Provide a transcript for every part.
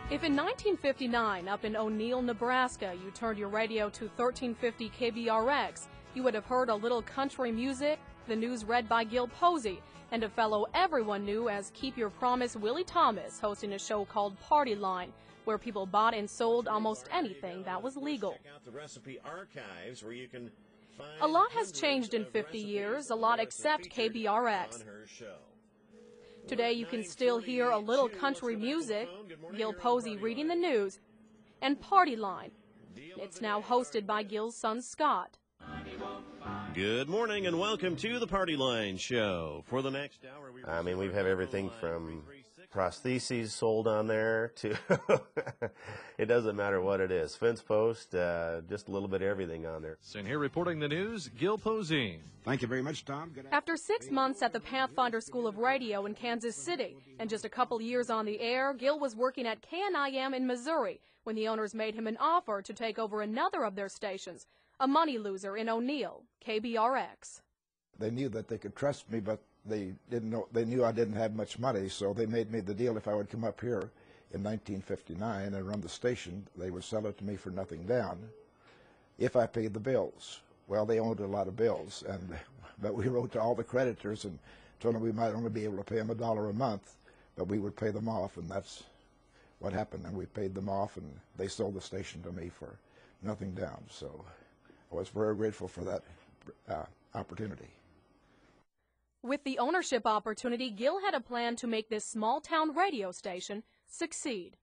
If in 1959, up in O'Neill, Nebraska, you turned your radio to 1350 KBRX, you would have heard a little country music, the news read by Gil Posie, and a fellow everyone knew as Keep Your Promise Willie Thomas hosting a show called Party Line, where people bought and sold almost anything that was legal. Check out the recipe archives where you can find a lot has changed in 50 years, a lot except KBRX. Today you can still hear a little country music, Gil Posie reading the news, and Party Line. It's now hosted by Gil's son Scott. Good morning and welcome to the Party Line Show. For the next hour, we've had everything from prostheses sold on there to it doesn't matter what it is. Fence post, just a little bit of everything on there. And here reporting the news, Gil Posie. Thank you very much, Tom. After 6 months at the Pathfinders School of Radio in Kansas City and just a couple years on the air, Gil was working at KNIM in Missouri when the owners made him an offer to take over another of their stations, a money loser in O'Neill, KBRX. They knew that they could trust me, but they knew I didn't have much money, so they made me the deal if I would come up here in 1959 and run the station, they would sell it to me for nothing down if I paid the bills. Well, they owed a lot of bills, but we wrote to all the creditors and told them we might only be able to pay them $1 a month, but we would pay them off, and that's what happened. And we paid them off, and they sold the station to me for nothing down. So I was very grateful for that opportunity. With the ownership opportunity, Gil had a plan to make this small-town radio station succeed.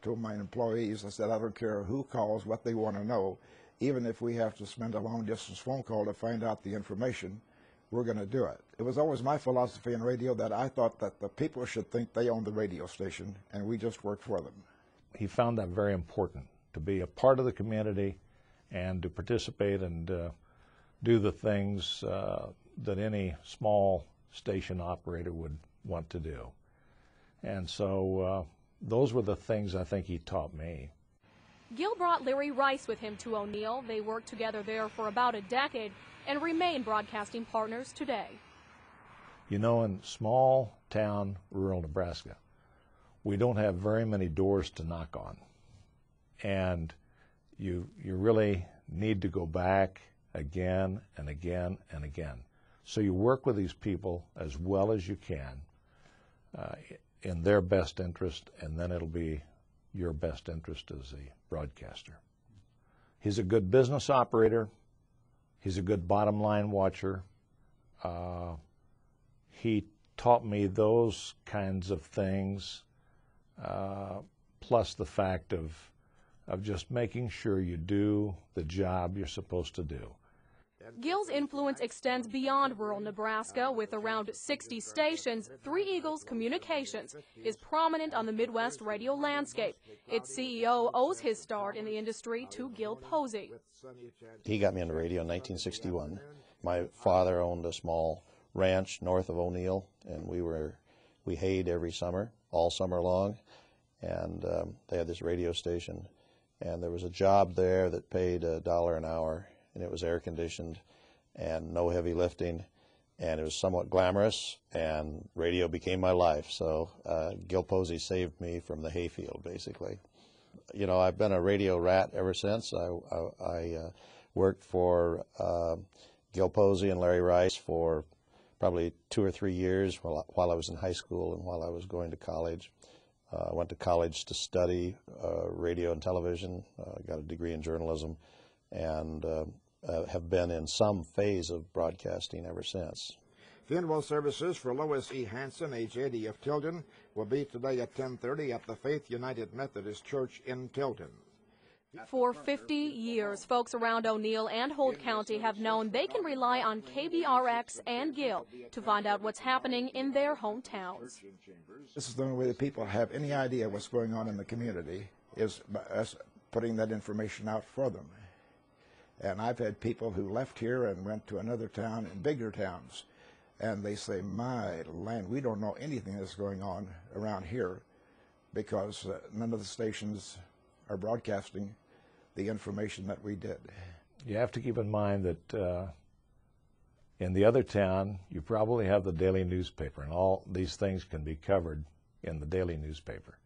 I told my employees, I said, I don't care who calls, what they want to know. Even if we have to spend a long-distance phone call to find out the information, we're going to do it. It was always my philosophy in radio that I thought that the people should think they own the radio station, and we just worked for them. He found that very important, to be a part of the community and to participate and do the things that any small station operator would want to do. And so those were the things I think he taught me. Gil brought Larry Rice with him to O'Neill. They worked together there for about a decade and remain broadcasting partners today. You know, in small town rural Nebraska, we don't have very many doors to knock on. And you really need to go back again and again and again. So you work with these people as well as you can in their best interest, and then it'll be your best interest as a broadcaster. He's a good business operator. He's a good bottom line watcher. He taught me those kinds of things, plus the fact of just making sure you do the job you're supposed to do. Gil's influence extends beyond rural Nebraska. With around 60 stations, Three Eagles Communications is prominent on the Midwest radio landscape. Its CEO owes his start in the industry to Gil Posie. He got me into radio in 1961. My father owned a small ranch north of O'Neill, and we hayed every summer, all summer long, and they had this radio station. And there was a job there that paid $1 an hour, and it was air conditioned and no heavy lifting, and it was somewhat glamorous, and radio became my life. So Gil Posie saved me from the hayfield, basically. You know, I've been a radio rat ever since. I worked for Gil Posie and Larry Rice for probably 2 or 3 years while I was in high school and while I was going to college. I went to college to study radio and television, got a degree in journalism, and have been in some phase of broadcasting ever since. Funeral services for Lois E. Hanson, age 80, of Tilden, will be today at 10:30 at the Faith United Methodist Church in Tilden. For 50 years, folks around O'Neill and Holt County have known they can rely on KBRX and Gil to find out what's happening in their hometowns. This is the only way that people have any idea what's going on in the community, is by us putting that information out for them. And I've had people who left here and went to another town and bigger towns, and they say, my land, we don't know anything that's going on around here because none of the stations are broadcasting the information that we did. You have to keep in mind that in the other town, you probably have the daily newspaper, and all these things can be covered in the daily newspaper.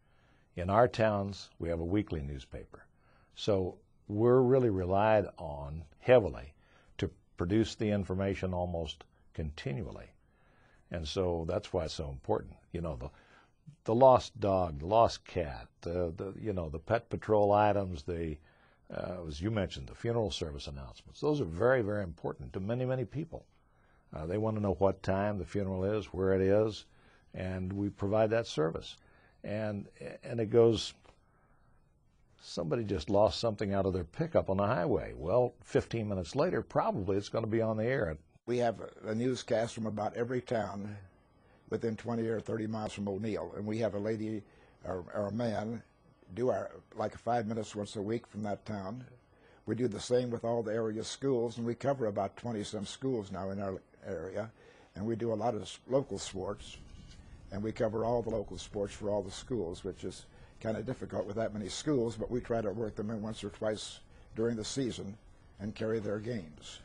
In our towns, we have a weekly newspaper. So we're really relied on heavily to produce the information almost continually. And so that's why it's so important. You know, the lost dog, the lost cat, the pet patrol items, as you mentioned, the funeral service announcements. Those are very, very important to many, many people. They want to know what time the funeral is, where it is, and we provide that service. And it goes, somebody just lost something out of their pickup on the highway. Well, 15 minutes later, probably it's going to be on the air. We have a newscast from about every town within 20 or 30 miles from O'Neill, and we have a lady or a man do like 5 minutes once a week from that town. We do the same with all the area schools, and we cover about 20-some schools now in our area, and we do a lot of local sports, and we cover all the local sports for all the schools, which is kind of difficult with that many schools, but we try to work them in once or twice during the season and carry their games.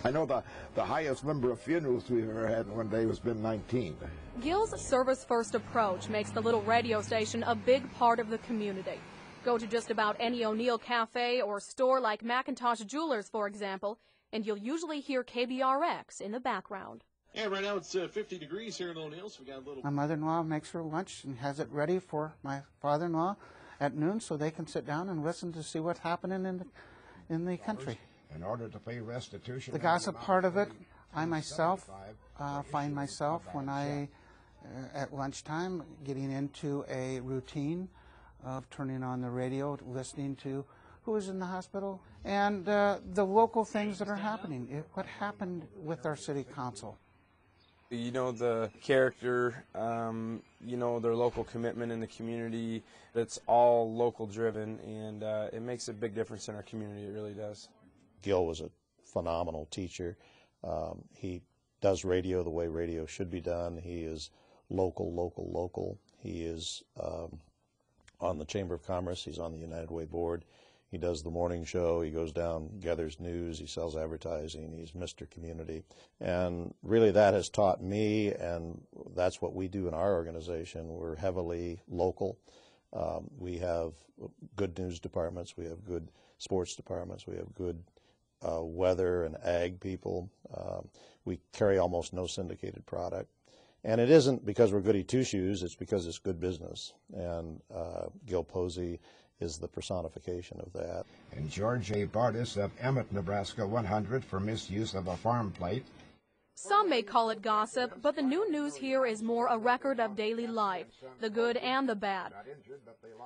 I know the highest number of funerals we've ever had in one day has been 19. Gil's service-first approach makes the little radio station a big part of the community. Go to just about any O'Neill cafe or store like McIntosh Jewelers, for example, and you'll usually hear KBRX in the background. Yeah, right now it's 50 degrees here in O'Neill, so we got a little... My mother-in-law makes her lunch and has it ready for my father-in-law at noon so they can sit down and listen to see what's happening in the country. In order to pay restitution... The gossip part of it, I myself find myself when at lunchtime, getting into a routine of turning on the radio, listening to who is in the hospital, and the local things that are happening. What happened with our city council? You know, the character, you know, their local commitment in the community, it's all local driven, and it makes a big difference in our community, it really does. Gil was a phenomenal teacher. He does radio the way radio should be done. He is local. He is on the Chamber of Commerce. He's on the United Way Board. He does the morning show. He goes down, gathers news. He sells advertising. He's Mr. Community. And really that has taught me, and that's what we do in our organization. We're heavily local. We have good news departments. We have good sports departments. We have good weather and ag people. We carry almost no syndicated product. And it isn't because we're goody two-shoes, it's because it's good business. And Gil Posie is the personification of that. And George A. Bardis of Emmett, Nebraska, 100 for misuse of a farm plate. Some may call it gossip, but the new news here is more a record of daily life, the good and the bad.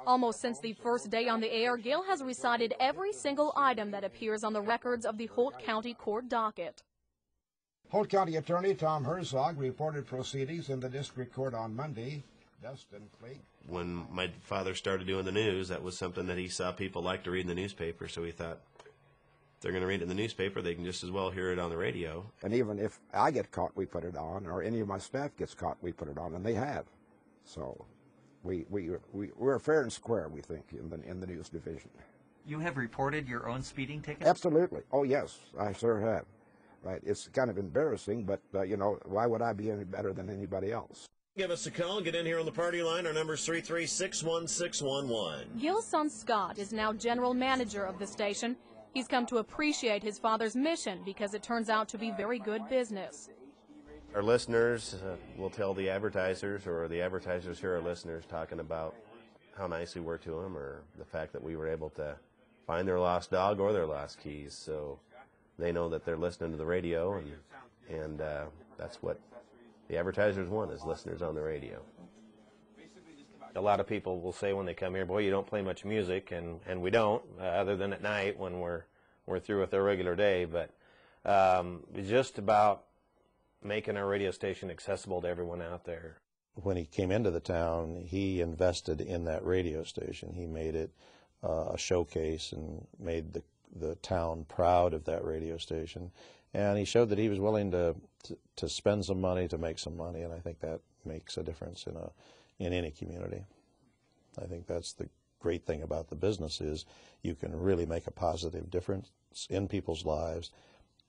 Almost since the first day on the air, Gil has recited every single item that appears on the records of the Holt County Court docket. Holt County Attorney Tom Herzog reported proceedings in the district court on Monday. Dustin Clegg. When my father started doing the news, that was something that he saw people like to read in the newspaper, so he thought, if they're going to read it in the newspaper, they can just as well hear it on the radio. And even if I get caught, we put it on, or any of my staff gets caught, we put it on, and they have. So we're fair and square, we think, in the news division. You have reported your own speeding tickets? Absolutely. Oh, yes, I sure have. Right. It's kind of embarrassing, but, you know, why would I be any better than anybody else? Give us a call. Get in here on the party line. Our number is 3361611. Gil's son Scott is now general manager of the station. He's come to appreciate his father's mission because it turns out to be very good business. Our listeners will tell the advertisers, or the advertisers hear our listeners talking about how nice we were to them, or the fact that we were able to find their lost dog or their lost keys. So they know that they're listening to the radio, and that's what the advertisers want, is listeners on the radio. A lot of people will say when they come here, boy, you don't play much music, and we don't, other than at night when we're through with our regular day. But it's just about making our radio station accessible to everyone out there. When he came into the town, he invested in that radio station. He made it a showcase and made the town proud of that radio station. And he showed that he was willing to spend some money to make some money, and I think that makes a difference in any community. I think that's the great thing about the business, is you can really make a positive difference in people's lives.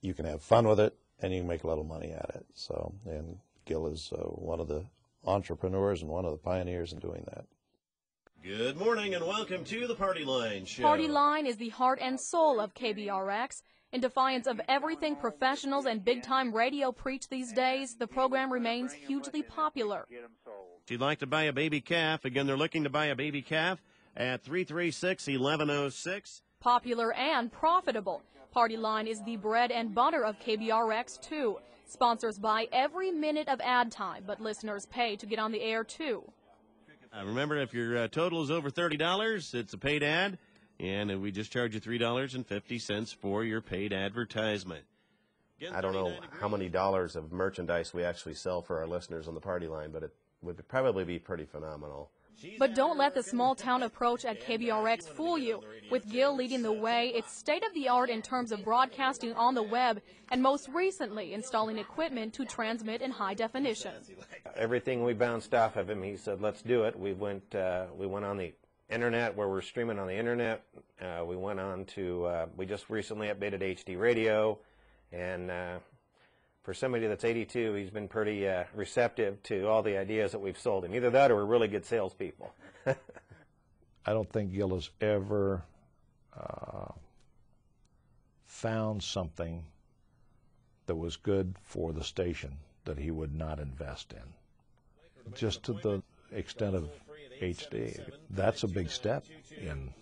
You can have fun with it, and you can make a little money at it. So, and Gil is one of the entrepreneurs and one of the pioneers in doing that. Good morning and welcome to the Party Line Show. Party Line is the heart and soul of KBRX. In defiance of everything professionals and big-time radio preach these days, the program remains hugely popular. If you'd like to buy a baby calf, again, they're looking to buy a baby calf at 336-1106. Popular and profitable. Party Line is the bread and butter of KBRX, too. Sponsors buy every minute of ad time, but listeners pay to get on the air, too. Remember, if your total is over $30, it's a paid ad, and we just charge you $3.50 for your paid advertisement. I don't know how many dollars of merchandise we actually sell for our listeners on the Party Line, but it would probably be pretty phenomenal. But don't let the small-town approach at KBRX fool you. With Gil leading the way, it's state-of-the-art in terms of broadcasting on the web, and most recently installing equipment to transmit in high definition. Everything we bounced off of him, he said, let's do it. We went on the internet where we're streaming on the internet. We went on to, we just recently updated HD radio, and for somebody that's 82, he's been pretty receptive to all the ideas that we've sold him. Either that or we're really good salespeople. I don't think Gil has ever found something that was good for the station that he would not invest in. Just to the extent of HD. That's a big step in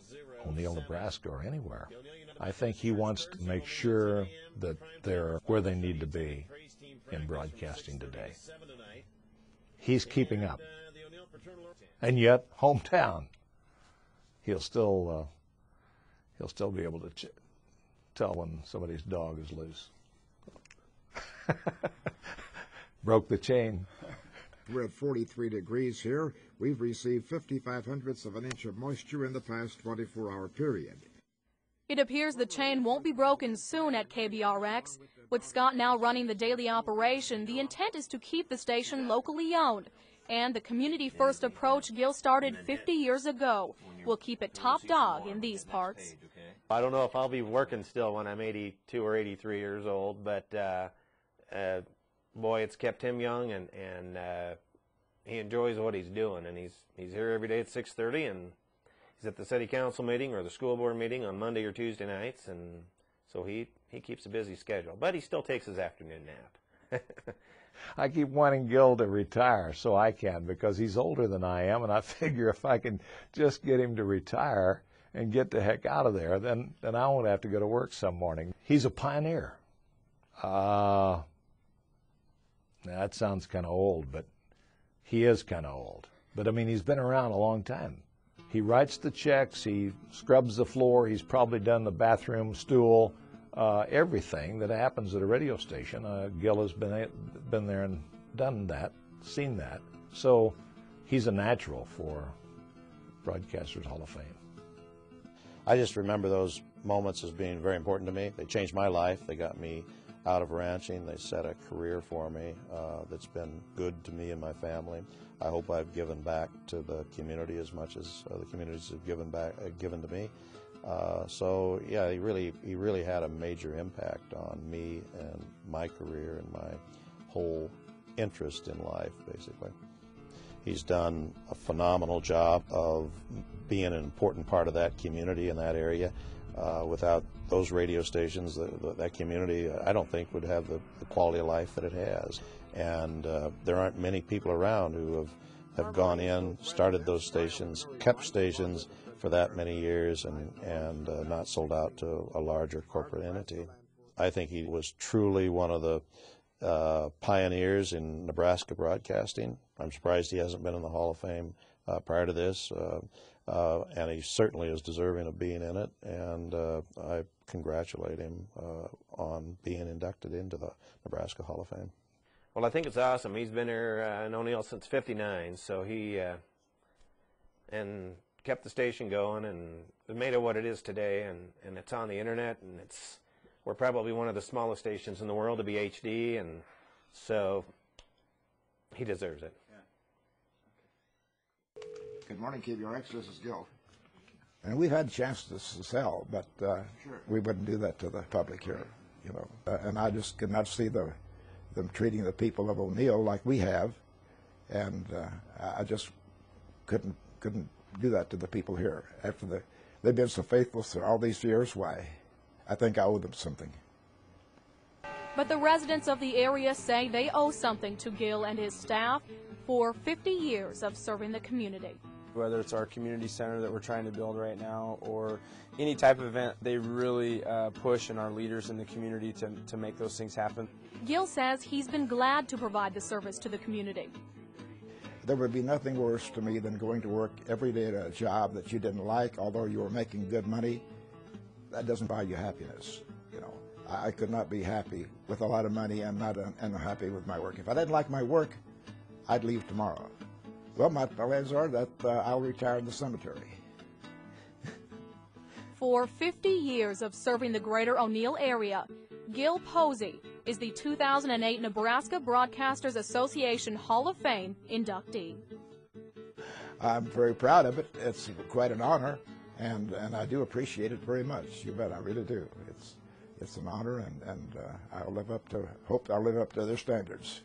O'Neill, Nebraska, or anywhere. I think he wants to make sure that they're where they need to be in broadcasting today. He's keeping up. And yet, hometown, he'll still be able to tell when somebody's dog is loose. Broke the chain. We're at 43 degrees here. We've received 55/100ths of an inch of moisture in the past 24-hour period. It appears the chain won't be broken soon at KBRX. With Scott now running the daily operation, the intent is to keep the station locally owned. And the community-first approach Gil started 50 years ago will keep it top dog in these parts. I don't know if I'll be working still when I'm 82 or 83 years old, but boy, it's kept him young, and he enjoys what he's doing. And he's here every day at 6:30, and he's at the city council meeting or the school board meeting on Monday or Tuesday nights, and so he keeps a busy schedule. But he still takes his afternoon nap. I keep wanting Gil to retire so I can, because he's older than I am, and I figure if I can just get him to retire and get the heck out of there, then I won't have to go to work some morning. He's a pioneer. That sounds kind of old, but he is kind of old. But, I mean, he's been around a long time. He writes the checks, he scrubs the floor, he's probably done the bathroom, stool, everything that happens at a radio station. Gil has been there and done that, seen that. So he's a natural for Broadcasters Hall of Fame. I just remember those moments as being very important to me. They changed my life. They got me out of ranching. They set a career for me that's been good to me and my family. I hope I've given back to the community as much as the communities have given to me. So yeah, he really had a major impact on me and my career and my whole interest in life, basically. He's done a phenomenal job of being an important part of that community in that area. Without those radio stations, that community, I don't think would have the quality of life that it has. And there aren't many people around who have gone in, started those stations, kept stations for that many years, and not sold out to a larger corporate entity. I think he was truly one of the pioneers in Nebraska broadcasting. I'm surprised he hasn't been in the Hall of Fame prior to this. And he certainly is deserving of being in it, and I congratulate him on being inducted into the Nebraska Hall of Fame. Well, I think it's awesome. He's been here in O'Neill since '59, so he and kept the station going and made it what it is today, and it's on the internet, and we're probably one of the smallest stations in the world to be HD, and so he deserves it. Good morning, KBRX. This is Gil. And we've had chances to sell, but we wouldn't do that to the public here, you know. And I just could not see them treating the people of O'Neill like we have, and I just couldn't do that to the people here. After they've been so faithful through all these years, why, I think I owe them something. But the residents of the area say they owe something to Gil and his staff for 50 years of serving the community. Whether it's our community center that we're trying to build right now or any type of event, they really push, and our leaders in the community to make those things happen. Gil says he's been glad to provide the service to the community. There would be nothing worse to me than going to work every day at a job that you didn't like, although you were making good money. That doesn't buy you happiness. You know, I could not be happy with a lot of money and not unhappy with my work. If I didn't like my work, I'd leave tomorrow. Well, my plans are that I'll retire in the cemetery. For 50 years of serving the greater O'Neill area, Gil Posie is the 2008 Nebraska Broadcasters Association Hall of Fame inductee. I'm very proud of it. It's quite an honor, and I do appreciate it very much. You bet, I really do. It's an honor, and hope I'll live up to their standards.